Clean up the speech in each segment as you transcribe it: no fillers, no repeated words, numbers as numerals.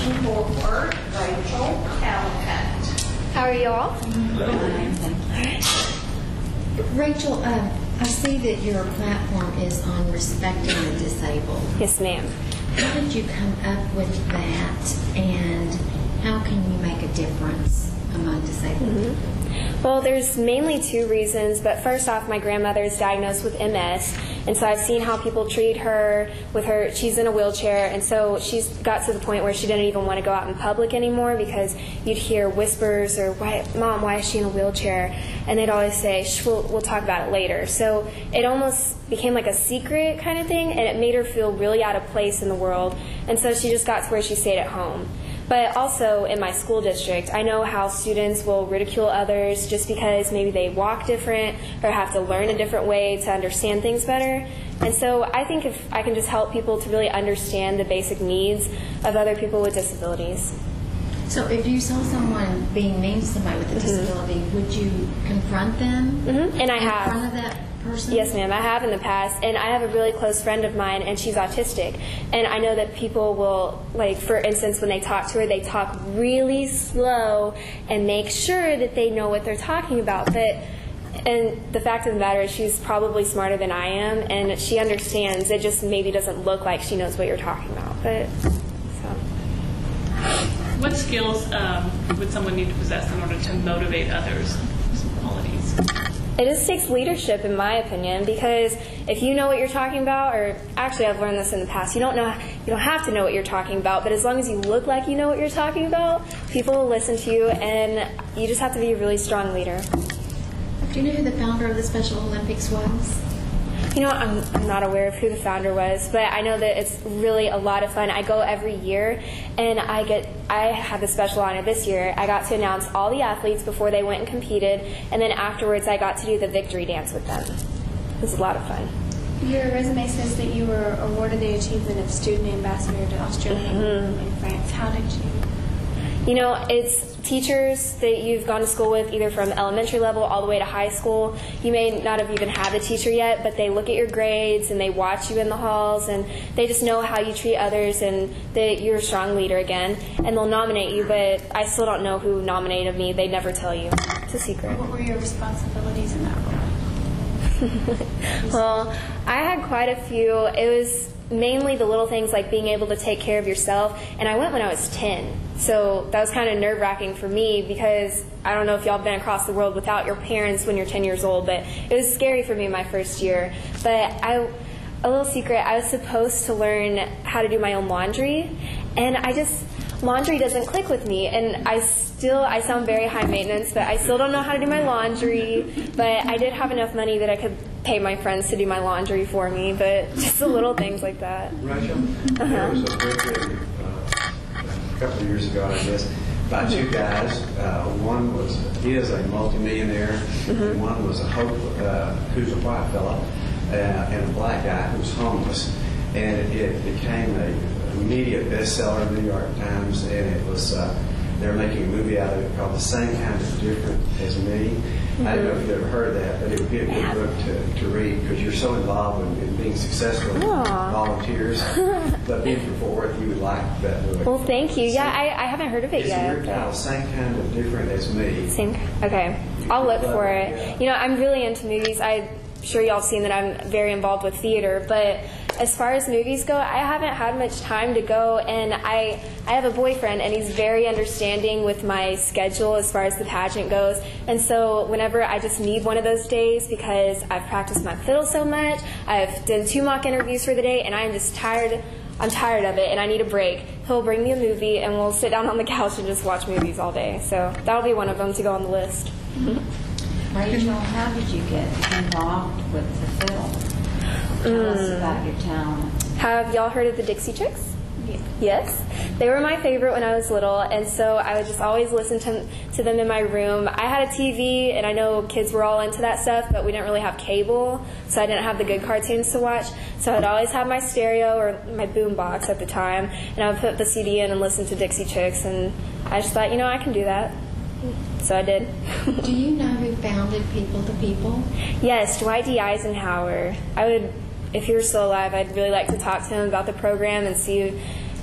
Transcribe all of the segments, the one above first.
nomination for RachelC. How are you all? Rachel, I see that your platform is on respecting the disabled. Yes, ma'am. How did you come up with that, and how can you make a difference among disabled people? Well, there's mainly two reasons, but first off, my grandmother is diagnosed with MS, and so I've seen how people treat her with her. She's in a wheelchair, and so she's got to the point where she didn't even want to go out in public anymore because you'd hear whispers or, Mom, why is she in a wheelchair? And they'd always say, we'll talk about it later. So it almost became like a secret kind of thing, and it made her feel really out of place in the world, and so she just got to where she stayed at home. But also in my school district, I know how students will ridicule others just because maybe they walk different or have to learn a different way to understand things better. And so I think if I can just help people to really understand the basic needs of other people with disabilities. So if you saw someone being mean to somebody with a disability, would you confront them? And I have. In front of that person? Yes, ma'am, I have in the past. And I have a really close friend of mine, and she's autistic. And I know that people will, like, for instance, when they talk to her, they talk really slow and make sure that they know what they're talking about. And the fact of the matter is she's probably smarter than I am, and she understands. It just maybe doesn't look like she knows what you're talking about. But what skills would someone need to possess in order to motivate others? Some qualities. It just takes leadership, in my opinion, because if you know what you're talking about, or actually I've learned this in the past, you don't have to know what you're talking about, but as long as you look like you know what you're talking about, people will listen to you, and you just have to be a really strong leader. Do you know who the founder of the Special Olympics was? You know, I'm not aware of who the founder was, but I know that it's really a lot of fun. I go every year, and I had the special honor this year. I got to announce all the athletes before they went and competed, and then afterwards I got to do the victory dance with them. It was a lot of fun. Your resume says that you were awarded the achievement of student ambassador to Australia and France. How did you? You know, it's teachers that you've gone to school with, either from elementary level all the way to high school. You may not have even had a teacher yet, but they look at your grades and they watch you in the halls, and they just know how you treat others and that you're a strong leader again, and they'll nominate you, but I still don't know who nominated me. They never tell you. It's a secret. What were your responsibilities in that role? Well, I had quite a few. It was mainly the little things like being able to take care of yourself, and I went when I was 10. So that was kind of nerve-wracking for me because I don't know if y'all have been across the world without your parents when you're 10 years old, but it was scary for me my first year. But a little secret, I was supposed to learn how to do my own laundry, and laundry doesn't click with me, and I sound very high maintenance, but I still don't know how to do my laundry. But I did have enough money that I could pay my friends to do my laundry for me, but just the little things like that. Rachel, there was a book a couple of years ago, I guess, by two guys. One is a multimillionaire, and one was who's a white fellow, and a black guy who's homeless. And it became a media bestseller in the New York Times, and it was they're making a movie out of it called The Same Kind of Different as Me. I don't know if you've ever heard that, but it would be a good book to read because you're so involved in being successful in volunteers. But being from Fort Worth, you would like that book. Well, thank you. Yeah, I haven't heard of it yet. It's a weird title, Same Kind of Different as Me. Okay. I'll look for it. Yeah. You know, I'm really into movies. I'm sure y'all have seen that I'm very involved with theater, but as far as movies go, I haven't had much time to go, and I have a boyfriend, and he's very understanding with my schedule as far as the pageant goes, and so whenever I just need one of those days because I've practiced my fiddle so much, I've done 2 mock interviews for the day, and I'm just tired. I'm tired of it, and I need a break. He'll bring me a movie, and we'll sit down on the couch and just watch movies all day. So that'll be one of them to go on the list. Rachel, how did you get involved with the fiddle? Tell us about your talent. Have y'all heard of the Dixie Chicks? Yeah. Yes. They were my favorite when I was little, and so I would just always listen to them in my room. I had a TV, and I know kids were all into that stuff, but we didn't really have cable, so I didn't have the good cartoons to watch. So I'd always have my stereo or my boom box at the time, and I would put the CD in and listen to Dixie Chicks, and I just thought, I can do that. So I did. Do you know who founded People to People? Yes, Dwight D. Eisenhower. If he were still alive, I'd really like to talk to him about the program and see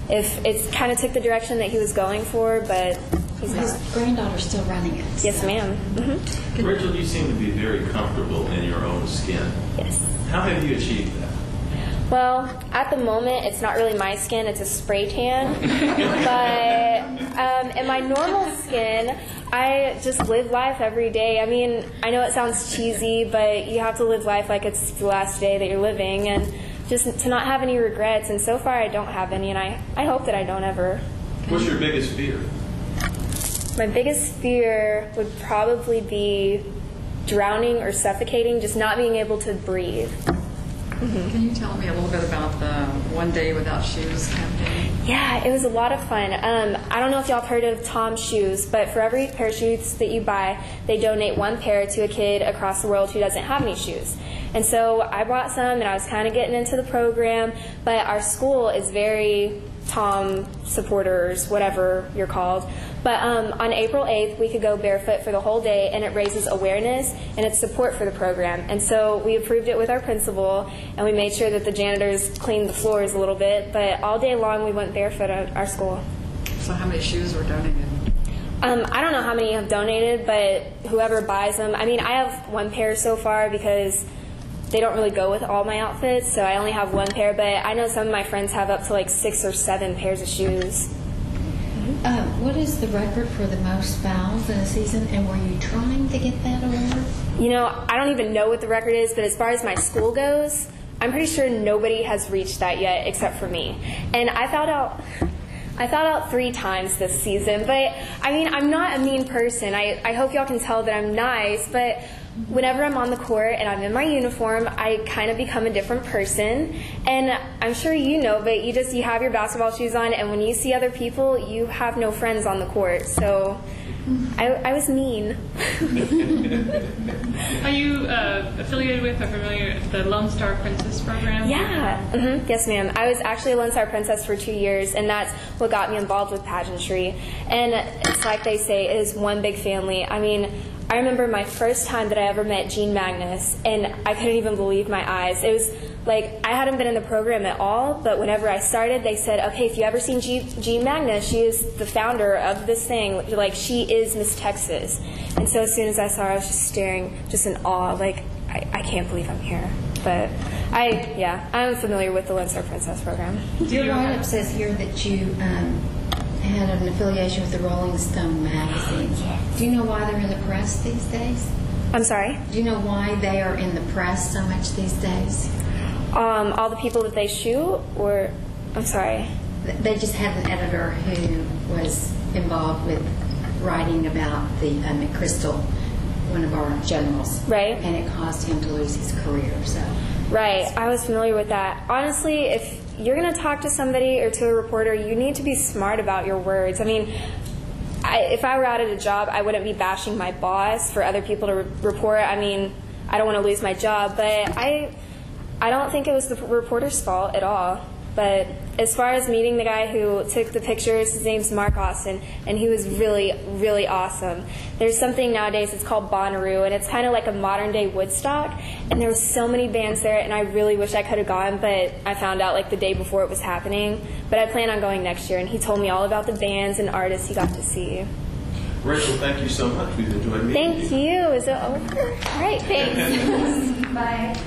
if it's kind of took the direction that he was going for, but he's His not. granddaughter's still running it. Yes, so- ma'am. Mm-hmm. Rachel, you seem to be very comfortable in your own skin. Yes. How have you achieved that? Well, at the moment, it's not really my skin, it's a spray tan. But in my normal skin, I just live life every day. I mean, I know it sounds cheesy, but you have to live life like it's the last day that you're living, and just to not have any regrets. And so far, I don't have any, and I hope that I don't ever. What's your biggest fear? My biggest fear would probably be drowning or suffocating, just not being able to breathe. Can you tell me a little bit about the One Day Without Shoes campaign? Yeah, it was a lot of fun. I don't know if y'all have heard of Tom's Shoes, but for every pair of shoes that you buy, they donate one pair to a kid across the world who doesn't have any shoes. And so I bought some, and I was kind of getting into the program, but our school is very Tom supporters, whatever you're called. But on April 8th, we could go barefoot for the whole day, and it raises awareness and it's support for the program. And so we approved it with our principal, and we made sure that the janitors cleaned the floors a little bit. But all day long, we went barefoot at our school. So how many shoes were donated? I don't know how many have donated, but whoever buys them. I mean, I have one pair so far because they don't really go with all my outfits, so I only have one pair. But I know some of my friends have up to like 6 or 7 pairs of shoes. What is the record for the most fouls in a season, and were you trying to get that award? You know, I don't even know what the record is, but as far as my school goes, I'm pretty sure nobody has reached that yet except for me. And I found out 3 times this season, but I mean, I'm not a mean person. I hope y'all can tell that I'm nice, but whenever I'm on the court and I'm in my uniform, I kind of become a different person. And I'm sure you know, but you have your basketball shoes on, and when you see other people, you have no friends on the court. So I was mean. Are you affiliated with or familiar with the Lone Star Princess program? Yeah. Mm-hmm. Yes, ma'am. I was actually a Lone Star Princess for 2 years, and that's what got me involved with pageantry. And it's like they say, it is one big family. I mean, I remember my first time that I ever met Jean Magnus, and I couldn't even believe my eyes. It was like I hadn't been in the program at all, but whenever I started, they said, okay, if you ever seen Jean Magnus, she is the founder of this thing. Like, she is Miss Texas. And so as soon as I saw her, I was just staring, just in awe. Like, I can't believe I'm here. But I'm familiar with the Lone Star Princess program. Your write-up says here that you had an affiliation with the Rolling Stone magazine. Do you know why they're in the press these days? I'm sorry? Do you know why they are in the press so much these days? All the people that they shoot, or I'm sorry. They just had an editor who was involved with writing about the McChrystal, one of our generals. Right. And it caused him to lose his career. So. Right. I was familiar with that. Honestly, if you're going to talk to somebody or to a reporter, you need to be smart about your words. I mean, if I were out at a job, I wouldn't be bashing my boss for other people to report. I mean, I don't want to lose my job, but I don't think it was the reporter's fault at all. But as far as meeting the guy who took the pictures, his name's Mark Austin, and he was really, really awesome. There's something nowadays, it's called Bonnaroo, and it's kind of like a modern-day Woodstock, and there were so many bands there, and I really wish I could have gone, but I found out like the day before it was happening. But I plan on going next year, and he told me all about the bands and artists he got to see. Rachel, thank you so much. We've enjoyed meeting you. Thank you. Is it over? All right, thanks. Bye.